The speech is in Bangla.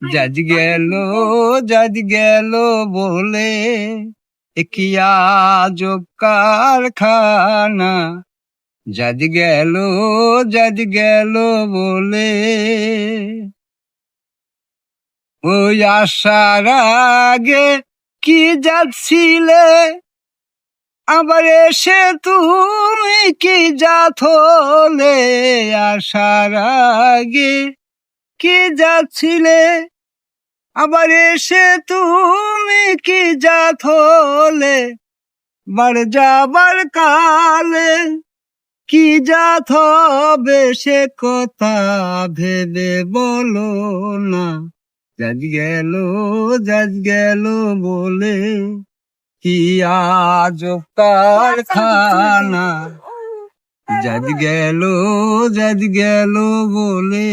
যাজ গেল বলে কি আজব কারখানা, যাজ গেল বলে। ওই আসার আগে কি যাচ্ছিলে, আবার এসে তুমি কি জাত হলে। আসার আগে কি যাচ্ছিলে, আবার এসে তুমি কি জাত হলে। বার যাবার কালে কি জাত হবে সে কথা ভেবে বলো না। যাজ গেল বলে কি আজব কারখানা, যাজ গেল বলে।